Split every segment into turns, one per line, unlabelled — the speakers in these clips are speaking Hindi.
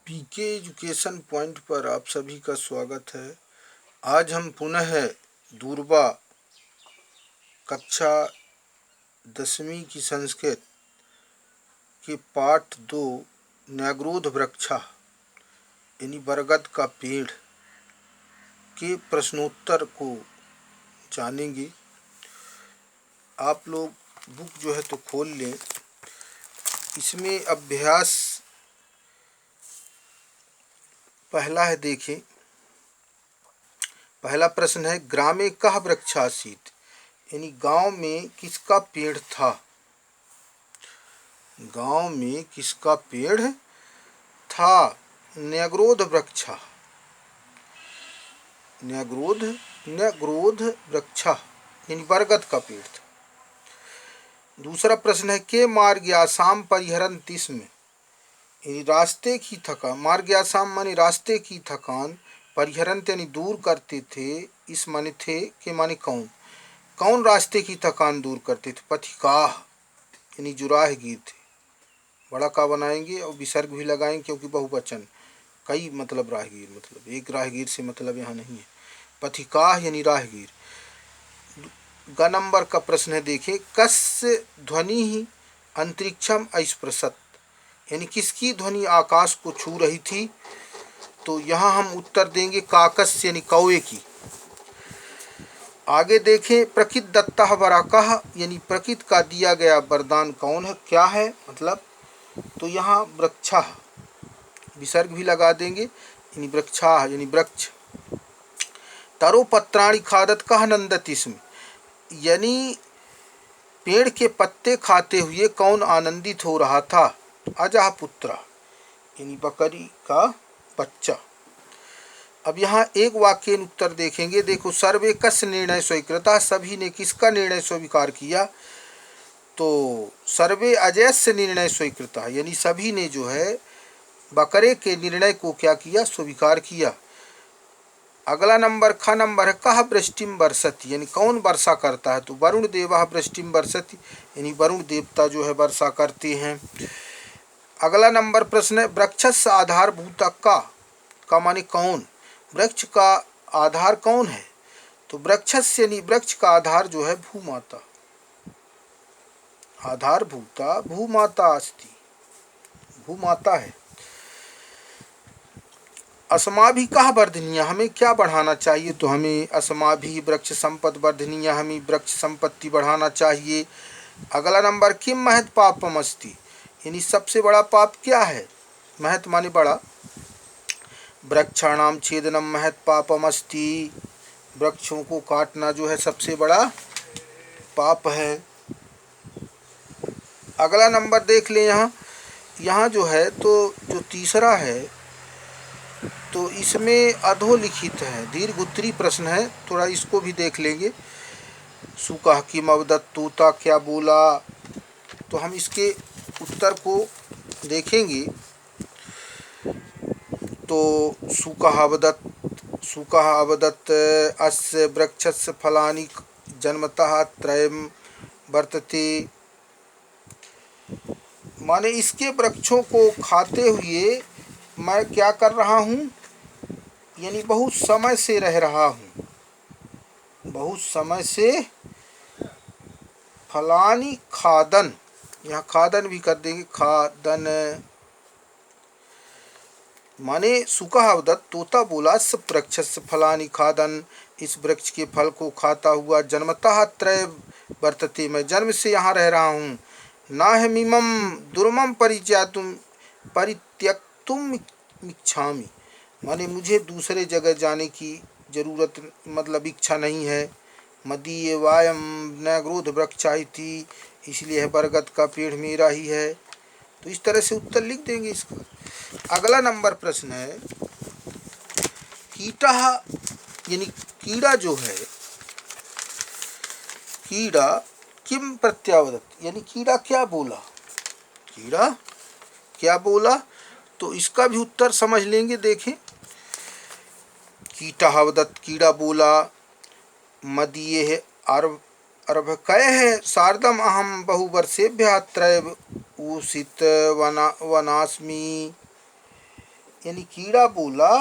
पीके एजुकेशन पॉइंट पर आप सभी का स्वागत है। आज हम पुनः दूरबा कक्षा 10वीं की संस्कृत के पाठ 2 न्याग्रोध वृक्षा यानी बरगद का पेड़ के प्रश्नोत्तर को जानेंगे। आप लोग बुक जो है तो खोल लें। इसमें अभ्यास पहला है, देखें। पहला प्रश्न है, ग्रामे कः वृक्षासीत्, यानी गांव में किसका पेड़ था। गांव में किसका पेड़ था। न्याग्रोध वृक्षा, न्याग्रोध वृक्षा यानी बरगद का पेड़ था। दूसरा प्रश्न है, के मार्ग्यासाम परिहरन्ति स्म, यानी रास्ते की थकान, मार्ग्यासाम माने रास्ते की थकान, परिहरन्ति यानी दूर करते थे, इस माने थे, के माने कौन, कौन रास्ते की थकान दूर करते थे। पथिकाः यानी जो राहगीर थे। बड़ा का बनाएंगे और विसर्ग भी लगाएंगे क्योंकि बहुवचन, कई मतलब राहगीर, मतलब एक राहगीर से मतलब यहाँ नहीं है। पथिकाः यानी राहगीर। ग नंबर का प्रश्न है, देखें। कस्य ध्वनि ही अंतरिक्षम अस्पृशत, यानी किसकी ध्वनि आकाश को छू रही थी। तो यहाँ हम उत्तर देंगे काकस्य यानी कौवे की। आगे देखें, प्रकृत दत्तः वरकः, यानी प्रकृति का दिया गया वरदान कौन है, क्या है मतलब। तो यहाँ वृक्षा, विसर्ग भी लगा देंगे, यानी वृक्षा यानी वृक्ष। तरो पत्राणि खादत कः नंदति स्म, यानी पेड़ के पत्ते खाते हुए कौन आनंदित हो रहा था। अजः पुत्र यानी बकरी का बच्चा। अब यहाँ एक वाक्य उत्तर देखेंगे। देखो, सर्वे कस्य निर्णय स्वीकृता, सभी ने किसका निर्णय स्वीकार किया। तो सर्वे अजयस्य निर्णय स्वीकृता, यानी सभी ने जो है बकरे के निर्णय को क्या किया, स्वीकार किया। अगला नंबर ख नंबर है, कः वृष्टिम बरसति, यानी कौन वर्षा करता है। तो वरुण देवः वृष्टिम बरसति, यानी वरुण देवता जो है वर्षा करते हैं। अगला नंबर प्रश्न है, वृक्षस्य आधारभूत का माने कौन, वृक्ष का आधार कौन है। तो वृक्षस्य यानी वृक्ष का आधार जो है भूमाता, आधारभूता भूमाता अस्ति, भूमाता है। अस्माभि कः वर्धनीय, हमें क्या बढ़ाना चाहिए। तो हमें अस्माभि वृक्ष संपद वर्धनीय, हमें वृक्ष संपत्ति बढ़ाना चाहिए। अगला नंबर, किम महत् पापम अस्ति, यानी सबसे बड़ा पाप क्या है। महत् माने बड़ा। वृक्षाणाम छेदनम महत् पापम अस्ति, वृक्षों को काटना जो है सबसे बड़ा पाप है। अगला नंबर देख लें। यहाँ जो है तो जो तीसरा है तो इसमें अधोलिखित है, दीर्घ उत्तरी प्रश्न है, थोड़ा इसको भी देख लेंगे। सुकः किम अवदत्, तोता क्या बोला। तो हम इसके उत्तर को देखेंगे। तो सुकः अवदत् अस्य वृक्षस्य फलानि जन्मतः त्रयं वर्तते, माने इसके वृक्षों को खाते हुए मैं क्या कर रहा हूँ, यानी बहुत समय से रह रहा हूँ, बहुत समय से। फलानी खादन, यहाँ खादन भी कर देंगे, खादन माने सुकः अवदत्, तोता बोला, स वृक्षस्य फलानि खादन, इस वृक्ष के फल को खाता हुआ, जन्मतः त्रय वर्तते, मैं जन्म से यहाँ रह रहा हूँ। नाहमिमं दुर्मं परित्यक्तुम इच्छामि, माने मुझे दूसरे जगह जाने की जरूरत मतलब इच्छा नहीं है। मदीय वायम न्याग्रोध वृक्षा इति, इसलिए है बरगद का पेड़ मेरा ही है। तो इस तरह से उत्तर लिख देंगे इसका। अगला नंबर प्रश्न है, कीटः यानी कीड़ा जो है, कीड़ा किम प्रत्यावदत्, यानी कीड़ा क्या बोला, कीड़ा क्या बोला। तो इसका भी उत्तर समझ लेंगे। देखें, कीटः अवदत्, कीड़ा बोला, मदीये अर्भकैः सार्धम अहम बहुवर्षेभ्यः अत्रैव उषित वनास्मि, यानी कीड़ा बोला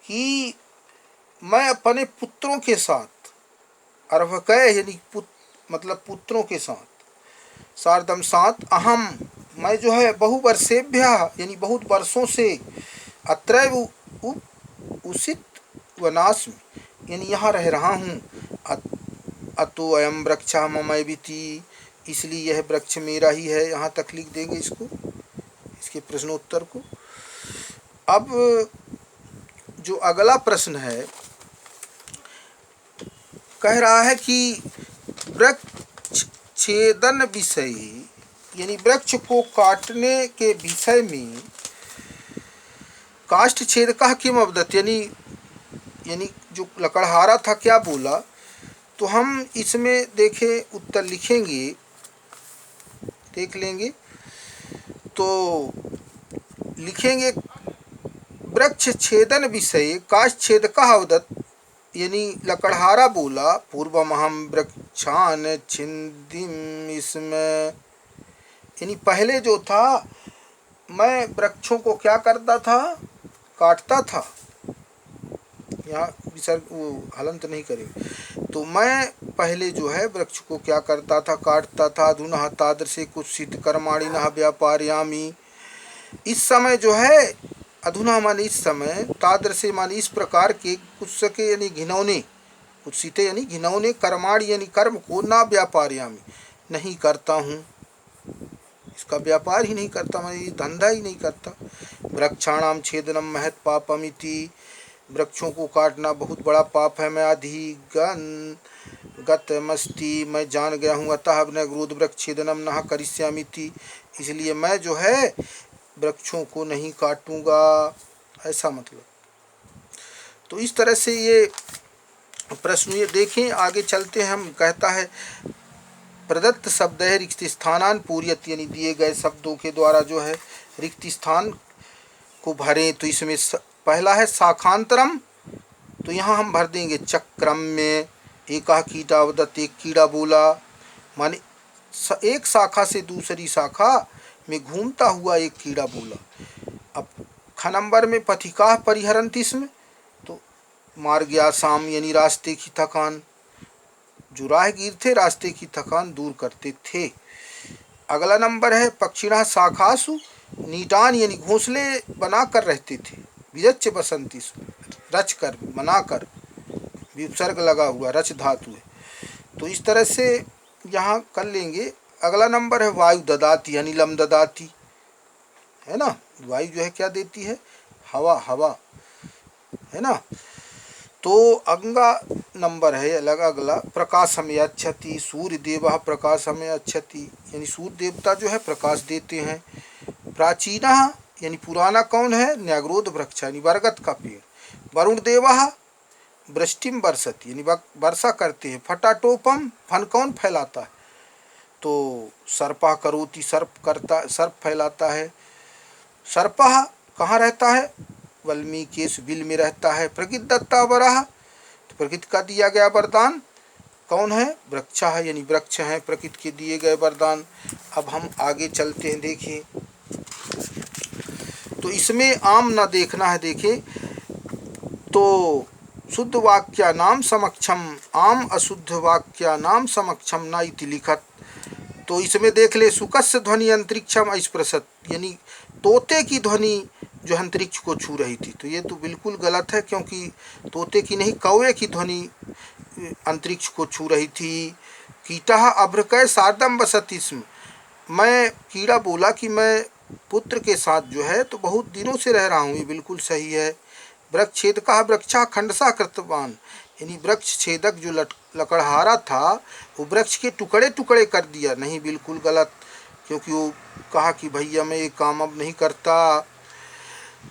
कि मैं अपने पुत्रों के साथ, अर्भकय यानी मतलब पुत्रों के साथ, सार्धम साथ, अहम मैं जो है बहुवर्षेभ्य यानी बहुत वर्षों से, अत्रैव उषित वनाश में यानी यहाँ रह रहा हूँ। अतो अयम वृक्षा ममैविति, इसलिए यह वृक्ष मेरा ही है। यहाँ तक लिख देंगे इसको, इसके प्रश्नोत्तर को। अब जो अगला प्रश्न है, कह रहा है कि वृक्ष छेदन विषय यानी वृक्ष को काटने के विषय में काष्ठ छेद का किम अवदत, यानी जो लकड़हारा था क्या बोला। तो हम इसमें देखें उत्तर लिखेंगे, देख लेंगे तो लिखेंगे वृक्ष छेदन विषय काष्ठ छेद का अवदत, यानी लकड़हारा बोला पूर्वमहम वृक्षान छिंदिम, इसमें यानी पहले जो था मैं वृक्षों को क्या करता था, काटता था। यहाँ विसर्ग वो हलंत नहीं करेंगे। तो मैं पहले जो है वृक्ष को क्या करता था, काटता था। अधुना तादृशे कुत्सित कर्माणिनः व्यापारयामि, इस समय जो है, अधुना माने इस समय, तादृशे माने इस प्रकार के, कुत्सके यानी घिनौने, कुत्सित यानी घिनौने, कर्माणि यानी कर्म को, ना व्यापारयामि नहीं करता हूँ, इसका व्यापार ही नहीं करता, मैं ये धंधा ही नहीं करता। वृक्षाणाम छेदनम महत पापमिति, वृक्षों को काटना बहुत बड़ा पाप है। मैं अधिगतमस्ति, मैं जान गया हूँ। अतः न क्रोध वृक्ष छेदनम न करिष्यामिति, इसलिए मैं जो है वृक्षों को नहीं काटूंगा, ऐसा मतलब। तो इस तरह से ये प्रश्न, ये देखें आगे चलते हैं हम। कहता है प्रदत्त शब्द है रिक्त स्थानान पूर्यत, यानी दिए गए शब्दों के द्वारा जो है रिक्त स्थान को भरें। तो इसमें पहला है शाखांतरम, तो यहाँ हम भर देंगे चक्रम में। एका कीटावदत, एक कीड़ा बोला, माने एक शाखा से दूसरी शाखा में घूमता हुआ एक कीड़ा बोला। अब ख नंबर में पथिका परिहरंती, इसमें तो मार्ग्यासाम यानी रास्ते की थकान, जो राहगीर थे रास्ते की थकान दूर करते थे। अगला नंबर है पक्षिणा शाखासु नीटान, यानी घोंसले बनाकर रहते थे। विजच्च बसंती, रच कर, बनाकर, विसर्ग लगा हुआ, रच धातु है। तो इस तरह से यहाँ कर लेंगे। अगला नंबर है वायु ददाती, यानी लम ददाती, है ना। वायु जो है क्या देती है, हवा, हवा है ना। तो अगला नंबर है अलग, अगला प्रकाशमय अच्छति, सूर्य देव प्रकाशमय अच्छति, यानी सूर्य देवता जो है प्रकाश देते हैं। प्राचीना यानी पुराना कौन है, न्याग्रोध वृक्ष यानी बरगद का पेड़। वरुण देव वृष्टिम बरसति, यानी वर्षा करते हैं। फटाटोपम फन कौन फैलाता है, तो सर्पा करोति, सर्प करता, सर्प फैलाता है। सर्पः कहाँ रहता है, वाल्मीकिस बिल में रहता है। प्रकृति दत्ता वरः, तो प्रकृति का दिया गया वरदान कौन है, वृक्षा है, यानी वृक्ष हैं प्रकृति के दिए गए वरदान। अब हम आगे चलते हैं, देखिए तो इसमें आम ना देखना है। देखिए तो शुद्ध वाक्या नाम समक्षम आम, अशुद्ध वाक्या नाम समक्षम न इति लिखत। तो इसमें देख ले, सुकस्य ध्वनि अंतरिक्षम अस्पृशत, यानी तोते की ध्वनि जो अंतरिक्ष को छू रही थी। तो ये तो बिल्कुल गलत है, क्योंकि तोते की नहीं, कौवे की ध्वनि अंतरिक्ष को छू रही थी। कीटा अभ्रकय सार्धम बसति स्म, मैं कीड़ा बोला कि मैं पुत्र के साथ जो है तो बहुत दिनों से रह रहा हूँ, ये बिल्कुल सही है। वृक्ष छेद का वृक्षा खंडसा कृतवान, यानी वृक्ष छेदक जो लकड़हारा था वो वृक्ष के टुकड़े टुकड़े कर दिया, नहीं बिल्कुल गलत, क्योंकि वो कहा कि भैया मैं ये काम अब नहीं करता।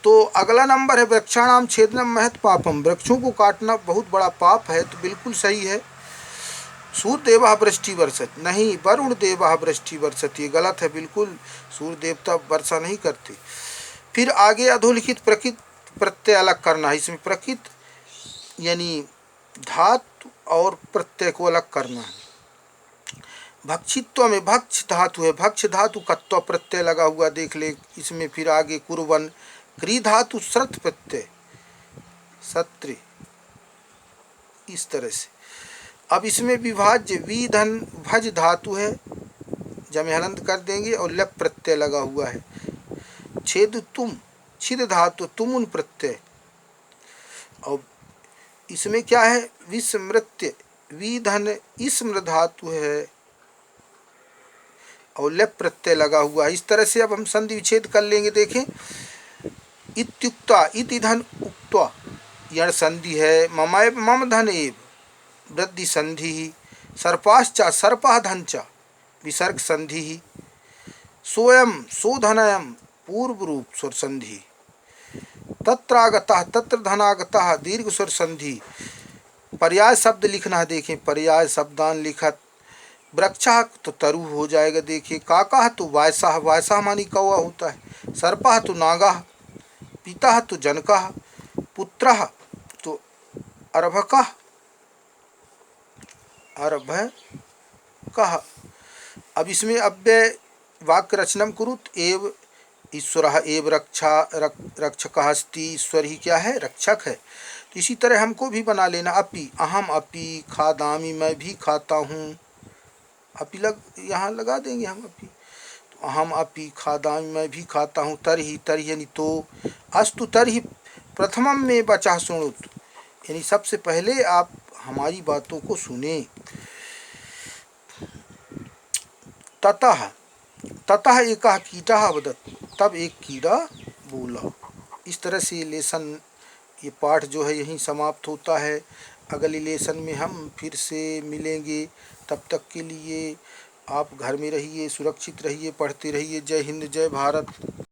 तो अगला नंबर है वृक्षाणाम छेदनम महत पापम, वृक्षों को काटना बहुत बड़ा पाप है, तो बिल्कुल सही है। सूर्य देवा वृष्टि वर्षत, नहीं वरुण देवा वृष्टि वर्षत, ये गलत है बिल्कुल, सूर्य देवता वर्षा नहीं करते। फिर आगे अधोलिखित प्रकृत प्रत्यय अलग करना है, इसमें प्रकृत यानी धातु और प्रत्यय को अलग करना है। भक्षित्व में भक्ष धातु है, भक्ष धातु कत्व प्रत्यय लगा हुआ, देख ले इसमें। फिर आगे कुर्वन क्री धातु श्रत प्रत्यय सत्र, इस तरह से। अब इसमें विभाज्य वी धन भज धातु है, जमे हलंत कर देंगे और लप प्रत्यय लगा हुआ है। छेद तुम छिद धातु तुमुन प्रत्यय, और इसमें क्या है विस्मृत्य वी धन स्मृ धातु है और लप प्रत्यय लगा हुआ है। इस तरह से अब हम संधि विच्छेद कर लेंगे। देखें, इत्युक्ता इति धन उक्त्वा यण संधि है। ममैव मम धन एव वृद्धि संधि ही। सर्पाश्चा सर्पः धन च विसर्ग संधि ही। सोयम सोधनयम पूर्व रूप स्वर संधि। तत्रागतः तत्र धनागतः दीर्घ स्वर संधि। पर्याय शब्द लिखना है। देखें, पर्याय शब्दान लिखत। वृक्षः तो तरु हो जाएगा। देखिए, काका तो वायसाह, वायसाह मानी कौआ होता है। सर्पः तो नागाह, पिता तो जनकः, पुत्रः तो अर्भकः, अर्भकः। अब इसमें अव्यय वाक्य रचनम कुरुत एव ईश्वरः एव रक्षकः अस्ति। ईश्वर ही क्या है, रक्षक है। तो इसी तरह हमको भी बना लेना। अपि अहम अपि खादामी, मैं भी खाता हूँ। अपि यहाँ लगा देंगे हम अपि। तो अहम अपि खादामी, मैं भी खाता हूँ। तरहि तरहि यानी तो। अस्तु तरहि प्रथमम में बचा सुनुत, यानी सबसे पहले आप हमारी बातों को सुने। ततः ततः एकः कीटः वदत्, तब एक कीड़ा बोला। इस तरह से लेसन, ये पाठ जो है यहीं समाप्त होता है। अगले लेसन में हम फिर से मिलेंगे। तब तक के लिए आप घर में रहिए, सुरक्षित रहिए, पढ़ते रहिए। जय हिंद, जय भारत।